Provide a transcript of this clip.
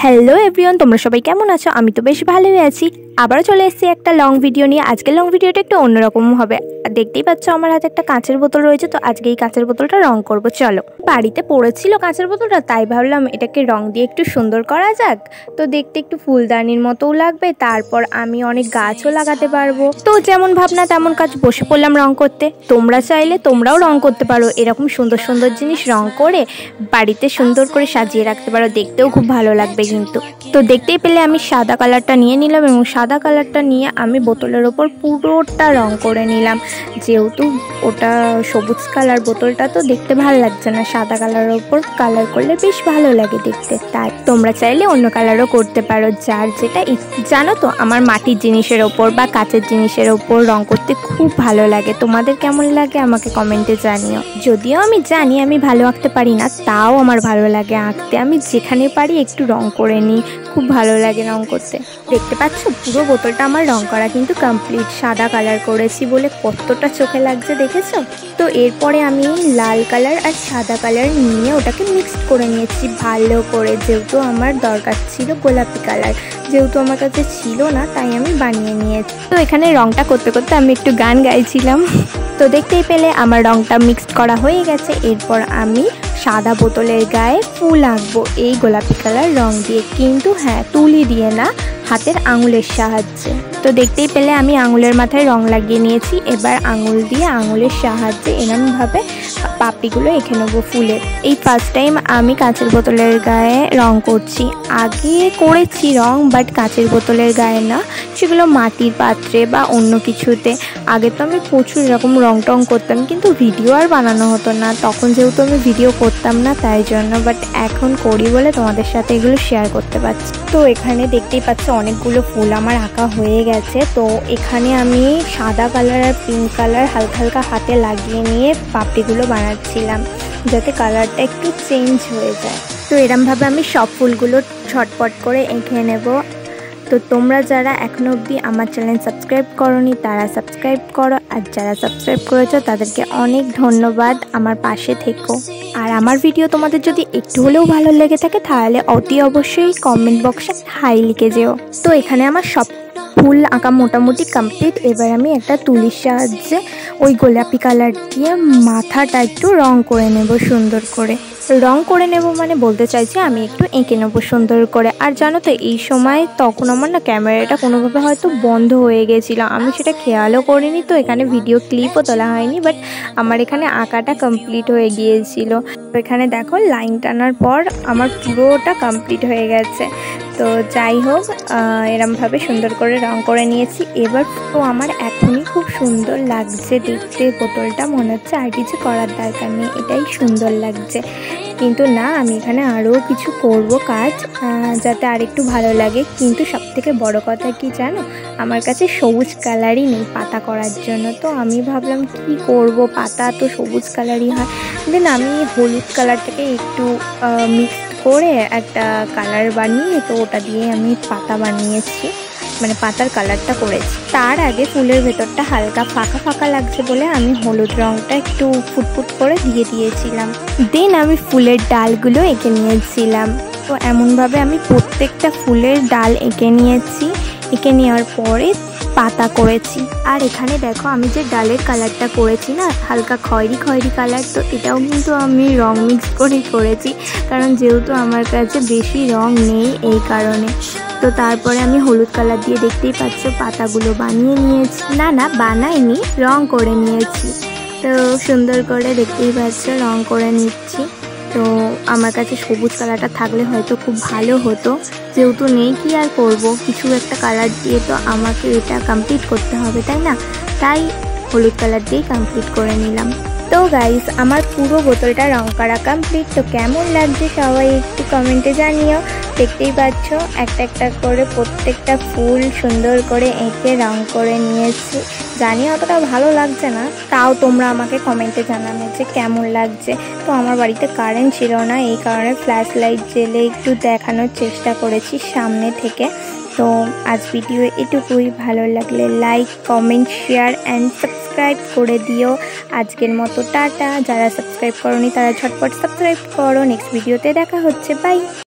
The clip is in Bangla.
হ্যালো এভরিওয়ান, তোমরা সবাই কেমন আছো? আমি তো বেশ ভালোই আছি। আবারও চলে এসেছি একটা লং ভিডিও নিয়ে। আজকের লং ভিডিওটা একটু অন্যরকম হবে। দেখতেই পাচ্ছ আমার হাতে একটা কাঁচের বোতল রয়েছে, তো আজকে এই কাঁচের বোতলটা রং করব। চলো, বাড়িতে পড়েছিল কাঁচের বোতলটা, তাই ভাবলাম এটাকে রং দিয়ে একটু সুন্দর করা যাক। তো দেখতে একটু ফুলদানির মতোও লাগবে, তারপর আমি অনেক গাছও লাগাতে পারবো। তো যেমন ভাবনা তেমন কাজ, বসে পড়লাম রং করতে। তোমরা চাইলে তোমরাও রং করতে পারো, এরকম সুন্দর সুন্দর জিনিস রং করে বাড়িতে সুন্দর করে সাজিয়ে রাখতে পারো, দেখতেও খুব ভালো লাগবে কিন্তু। তো দেখতেই পেলে আমি সাদা কালারটা নিয়ে নিলাম, এবং সাদা কালারটা নিয়ে আমি বোতলের ওপর পুরোটা রং করে নিলাম। যেহেতু ওটা সবুজ কালার বোতলটা, তো দেখতে ভালো লাগছে না, সাদা কালারের ওপর কালার করলে বেশ ভালো লাগে দেখতে। তাই তোমরা চাইলে অন্য কালারও করতে পারো, যার যেটা। জানো তো, আমার মাটির জিনিসের ওপর বা কাচের জিনিসের ওপর রং করতে খুব ভালো লাগে। তোমাদের কেমন লাগে আমাকে কমেন্টে জানিও। যদিও আমি জানি আমি ভালো আঁকতে পারি না, তাও আমার ভালো লাগে আঁকতে। আমি যেখানে পারি একটু রং করে নিই, খুব ভালো লাগে রং করতে। দেখতে পাচ্ছ পুরো বোতলটা আমার রং করা কিন্তু কমপ্লিট। সাদা কালার করেছি বলে কতটা চোখে লাগছে দেখেছো? তো এরপরে আমি লাল কালার আর সাদা কালার নিয়ে ওটাকে মিক্সড করে নিয়েছি ভালো করে, যেহেতু আমার দরকার ছিল গোলাপি কালার, যেহেতু আমার কাছে ছিল না তাই আমি বানিয়ে নিয়েছি। তো এখানে রংটা করতে করতে আমি একটু গান গাইছিলাম। তো দেখতেই পেলে আমার রংটা মিক্সড করা হয়ে গেছে। এরপর আমি সাদা বোতলের গায়ে ফুল আঁকবো এই গোলাপি কালার রং দিয়ে, কিন্তু হ্যাঁ, তুলি দিয়ে না, হাতের আঙুলের সাহায্যে। তো দেখতেই পেলে আমি আঙুলের মাথায় রং লাগিয়ে নিয়েছি। এবার আঙুল দিয়ে আঙুলের সাহায্যে এরমভাবে পাপড়িগুলো এঁকে নেবো ফুলের। এই ফার্স্ট টাইম আমি কাঁচের বোতলের গায়ে রং করছি। আগে করেছি রং, বাট কাঁচের বোতলের গায়ে না, সেগুলো মাটির পাত্রে বা অন্য কিছুতে। আগে তো আমি প্রচুর এরকম রং টং করতাম, কিন্তু ভিডিও আর বানানো হতো না তখন, যেহেতু আমি ভিডিও করতাম না তাই জন্য। বাট এখন করি বলে তোমাদের সাথে এগুলো শেয়ার করতে পারছি। তো এখানে দেখতেই পাচ্ছ অনেকগুলো ফুল আমার আঁকা হয়ে গেছে। তো এখানে আমি সাদা কালার আর পিঙ্ক কালার হালকা হালকা হাতে লাগিয়ে নিয়ে পাপড়িগুলো বানাচ্ছিলাম, যাতে কালারটা একটু চেঞ্জ হয়ে যায়। তো এরমভাবে আমি সব ফুলগুলো ছটপট করে এঁকে নেব। তো তোমরা যারা এখনো অবধি আমার চ্যানেল সাবস্ক্রাইব করোনি তারা সাবস্ক্রাইব করো, আর যারা সাবস্ক্রাইব করেছো তাদেরকে অনেক ধন্যবাদ, আমার পাশে থেকো। আর আমার ভিডিও তোমাদের যদি একটু হলেও ভালো লেগে থাকে তাহলে অতি অবশ্যই কমেন্ট বক্সে হাই লিখে যেও। তো এখানে আমার সব ফুল আঁকা মোটামুটি কমপ্লিট। এবার আমি একটা তুলির সাহায্যে ওই গোলাপি কালার দিয়ে মাথাটা একটু রং করে নেব সুন্দর করে। রং করে নেব মানে বলতে চাইছি আমি একটু এঁকে নেবো সুন্দর করে। আর জানো তো, এই সময় তখন আমার না ক্যামেরাটা কোনোভাবে হয়তো বন্ধ হয়ে গেছিলো, আমি সেটা খেয়ালও করিনি। তো এখানে ভিডিও ক্লিপও তোলা হয়নি, বাট আমার এখানে আঁকাটা কমপ্লিট হয়ে গিয়েছিল। তো এখানে দেখো লাইন টানার পর আমার পুরোটা কমপ্লিট হয়ে গেছে। তো যাই হোক, এরমভাবে সুন্দর করে রং করে নিয়েছি। এবার তো আমার এখনই খুব সুন্দর লাগছে দেখতে বোতলটা, মনে হচ্ছে আর কিছু করার দরকার নেই, এটাই সুন্দর লাগছে। কিন্তু না, আমি এখানে আরও কিছু করব কাজ, যাতে আরেকটু ভালো লাগে। কিন্তু সবথেকে বড় কথা কি জানো, আমার কাছে সবুজ কালারই নেই পাতা করার জন্য। তো আমি ভাবলাম কি করব, পাতা তো সবুজ কালারই হয়। দেন আমি হলুদ কালারটাকে একটু মিক্সড করে একটা কালার বানিয়ে, তো ওটা দিয়ে আমি পাতা বানিয়েছি, মানে পাতার কালারটা করেছি। তার আগে ফুলের ভেতরটা হালকা ফাঁকা ফাঁকা লাগছে বলে আমি হলুদ রঙটা একটু ফুটফুট করে দিয়ে দিয়েছিলাম। দেন আমি ফুলের ডালগুলো এঁকে নিয়েছিলাম। তো এমনভাবে আমি প্রত্যেকটা ফুলের ডাল এঁকে নিয়েছি। এঁকে নেওয়ার পরে পাতা করেছি। আর এখানে দেখো আমি যে ডালের কালারটা করেছি না, হালকা খয়েরি খয়েরি কালার, তো এটাও কিন্তু আমি রং মিক্স করেই করেছি, কারণ যেহেতু আমার কাছে বেশি রং নেই এই কারণে। তো তারপরে আমি হলুদ কালার দিয়ে দেখতেই পাচ্ছ পাতাগুলো বানিয়ে নিয়েছি। না বানাইনি, রং করে নিয়েছি। তো সুন্দর করে দেখতেই পাচ্ছ রং করে নিচ্ছি। তো আমার কাছে সবুজ কালারটা থাকলে হয়তো খুব ভালো হতো, যেহেতু নেই কি আর করব, কিছু একটা কালার দিয়ে তো আমাকে এটা কমপ্লিট করতে হবে, তাই না? তাই হলুদ কালার দিয়েই কমপ্লিট করে নিলাম। তো গাইস, আমার পুরো বোতলটা রং করা কমপ্লিট। তো কেমন লাগছে সবাই একটু কমেন্টে জানিও। দেখতেই পাচ্ছ একটা একটা করে প্রত্যেকটা ফুল সুন্দর করে এঁকে রং করে নিয়েছি। জানি অতটা ভালো লাগছে না, তাও তোমরা আমাকে কমেন্টে জানাবে যে কেমন লাগছে। তো আমার বাড়িতে কারেন্ট ছিল না, এই কারণে ফ্ল্যাশ লাইট জেলে একটু দেখানোর চেষ্টা করেছি সামনে থেকে। তো আজ ভিডিও এটুকুই। ভালো লাগলে like, comment, share and subscribe করে দিও। আজকের মতো টাটা। যারা সাবস্ক্রাইব করোনি তারা ঝটপট সাবস্ক্রাইব করো। নেক্সট ভিডিওতে দেখা হচ্ছে, বাই।